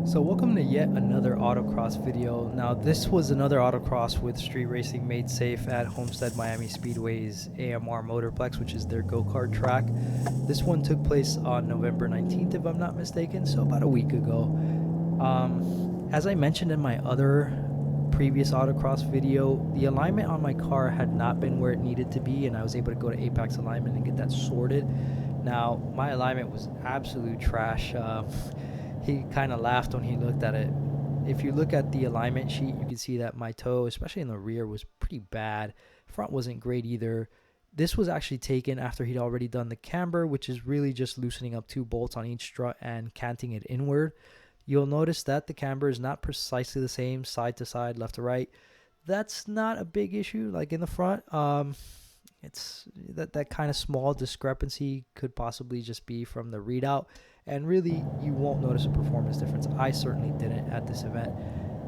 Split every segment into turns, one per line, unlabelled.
So welcome to yet another autocross video. Now this was another autocross with street racing made safe at Homestead Miami Speedway's AMR Motorplex, which is their go-kart track. This one took place on November 19th if I'm not mistaken, so about a week ago. As I mentioned in my other previous autocross video, the alignment on my car had not been where it needed to be, and I was able to go to Apex Alignment and get that sorted. Now my alignment was absolute trash. He kind of laughed when he looked at it. If you look at the alignment sheet, you can see that my toe, especially in the rear, was pretty bad. Front wasn't great either. This was actually taken after he'd already done the camber, which is really just loosening up 2 bolts on each strut and canting it inward. You'll notice that the camber is not precisely the same side to side, left to right. That's not a big issue like in the front. It's that kind of small discrepancy could possibly just be from the readout, and really you won't notice a performance difference. I certainly didn't at this event.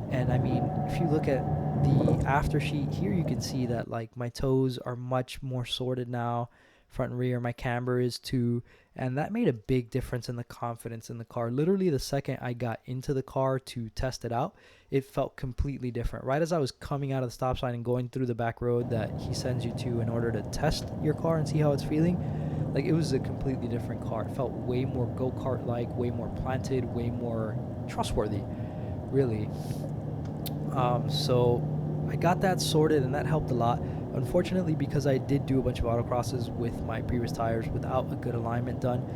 And I mean, if you look at the after sheet here, you can see that like my toes are much more sorted now, front and rear. My camber is too, and that made a big difference in the confidence in the car. Literally the second I got into the car to test it out, it felt completely different. Right as I was coming out of the stop sign and going through the back road that he sends you to in order to test your car and see how it's feeling, like it was a completely different car. It felt way more go-kart like, way more planted, way more trustworthy, really. So I got that sorted, and that helped a lot. Unfortunately, because I did do a bunch of autocrosses with my previous tires without a good alignment done,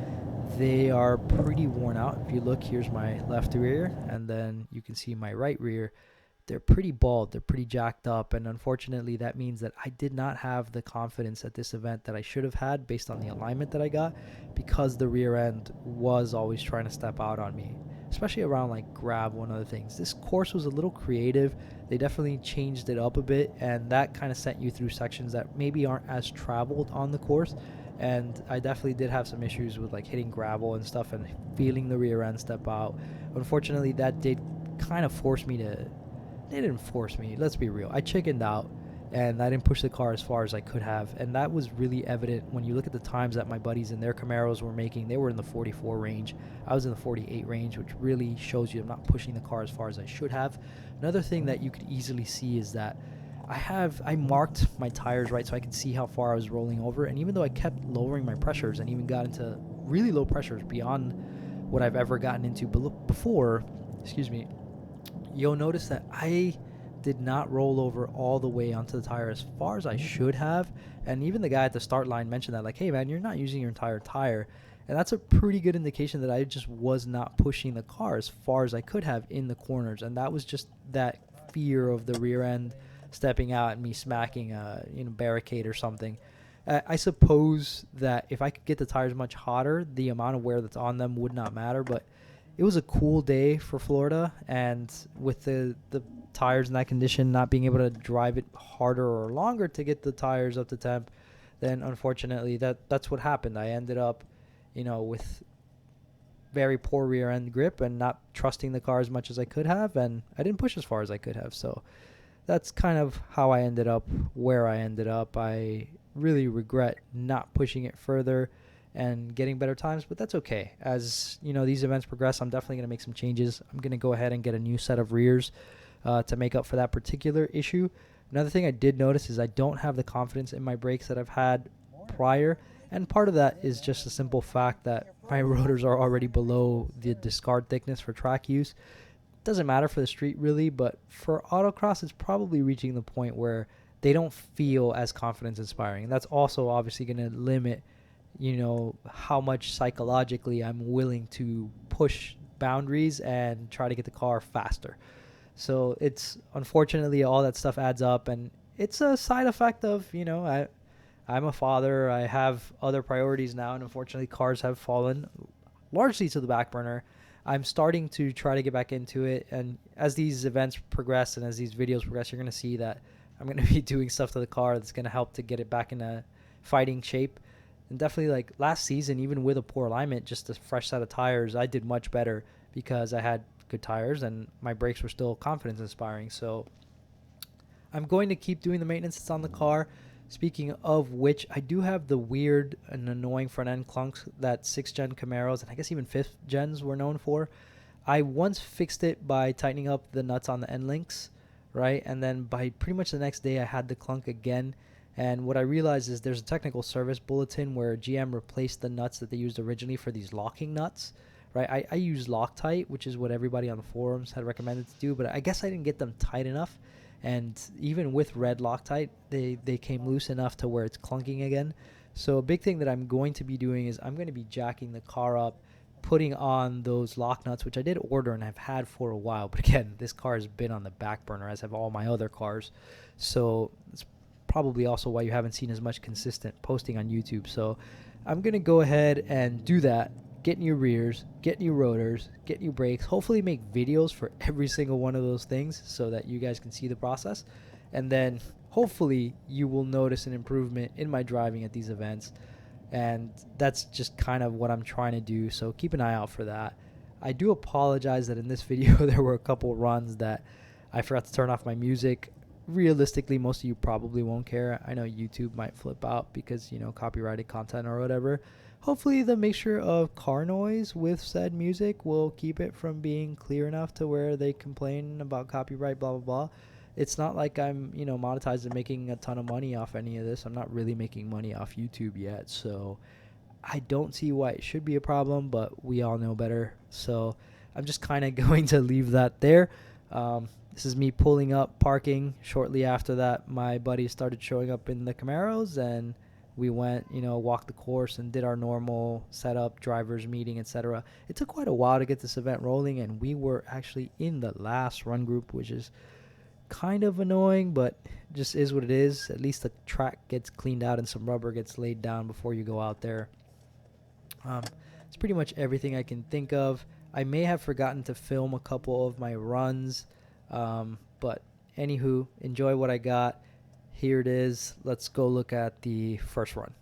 they are pretty worn out. If you look, here's my left rear, and then you can see my right rear. They're pretty bald, they're pretty jacked up, and unfortunately that means that I did not have the confidence at this event that I should have had based on the alignment that I got, because the rear end was always trying to step out on me, especially around like gravel and other things. This course was a little creative. They definitely changed it up a bit, and that kind of sent you through sections that maybe aren't as traveled on the course. And I definitely did have some issues with like hitting gravel and stuff and feeling the rear end step out. Unfortunately, that did kind of force me to, they didn't force me, let's be real, I chickened out and I didn't push the car as far as I could have, and that was really evident when you look at the times that my buddies in their Camaros were making. They were in the 44 range, I was in the 48 range, which really shows you I'm not pushing the car as far as I should have. Another thing that you could easily see is that I marked my tires right so I could see how far I was rolling over, and even though I kept lowering my pressures and even got into really low pressures beyond what I've ever gotten into before, excuse me, you'll notice that I did not roll over all the way onto the tire as far as I should have. And even the guy at the start line mentioned that, like, hey man, you're not using your entire tire. And that's a pretty good indication that I just was not pushing the car as far as I could have in the corners. And that was just that fear of the rear end stepping out and me smacking a barricade or something. I suppose that if I could get the tires much hotter, the amount of wear that's on them would not matter. But it was a cool day for Florida, and with the tires in that condition, not being able to drive it harder or longer to get the tires up to temp, then unfortunately that's what happened. I ended up, with very poor rear end grip and not trusting the car as much as I could have, and I didn't push as far as I could have. So that's kind of how I ended up where I ended up. I really regret not pushing it further and getting better times, but that's okay. As these events progress, I'm definitely going to make some changes. I'm going to go ahead and get a new set of rears to make up for that particular issue. Another thing I did notice is I don't have the confidence in my brakes that I've had prior, and part of that is just a simple fact that my rotors are already below the discard thickness for track use. Doesn't matter for the street really, but for autocross it's probably reaching the point where they don't feel as confidence inspiring, and that's also obviously going to limit how much psychologically I'm willing to push boundaries and try to get the car faster. So it's unfortunately all that stuff adds up, and it's a side effect of I'm a father, I have other priorities now, and unfortunately cars have fallen largely to the back burner. I'm starting to try to get back into it, and as these events progress and as these videos progress, you're going to see that I'm going to be doing stuff to the car that's going to help to get it back in a fighting shape. And definitely, like last season, even with a poor alignment, just a fresh set of tires, I did much better because I had good tires and my brakes were still confidence inspiring. So I'm going to keep doing the maintenance that's on the car. Speaking of which, I do have the weird and annoying front end clunks that 6th gen Camaros and I guess even 5th gens were known for. I once fixed it by tightening up the nuts on the end links, right? And then by pretty much the next day, I had the clunk again. And what I realized is there's a technical service bulletin where GM replaced the nuts that they used originally for these locking nuts, right? I use Loctite, which is what everybody on the forums had recommended to do, but I guess I didn't get them tight enough. And even with red Loctite, they came loose enough to where it's clunking again. So a big thing that I'm going to be doing is I'm going to be jacking the car up, putting on those lock nuts, which I did order and have had for a while. But again, this car has been on the back burner, as have all my other cars. So it's probably also why you haven't seen as much consistent posting on YouTube. So I'm going to go ahead and do that. Get new rears, get new rotors, get new brakes, hopefully make videos for every single one of those things so that you guys can see the process. And then hopefully you will notice an improvement in my driving at these events. And that's just kind of what I'm trying to do. So keep an eye out for that. I do apologize that in this video there were a couple runs that I forgot to turn off my music. Realistically, most of you probably won't care. I know YouTube might flip out because, you know, copyrighted content or whatever. Hopefully the mixture of car noise with said music will keep it from being clear enough to where they complain about copyright, blah, blah, blah. It's not like I'm, you know, monetized and making a ton of money off any of this. I'm not really making money off YouTube yet, so I don't see why it should be a problem, but we all know better. So I'm just kind of going to leave that there. This is me pulling up, parking. Shortly after that, my buddies started showing up in the Camaros, and we went, you know, walked the course and did our normal setup, drivers meeting, etc. It took quite a while to get this event rolling, and we were actually in the last run group, which is kind of annoying, but just is what it is. At least the track gets cleaned out and some rubber gets laid down before you go out there. It's pretty much everything I can think of. I may have forgotten to film a couple of my runs, but anywho, enjoy what I got. Here it is. Let's go look at the first run.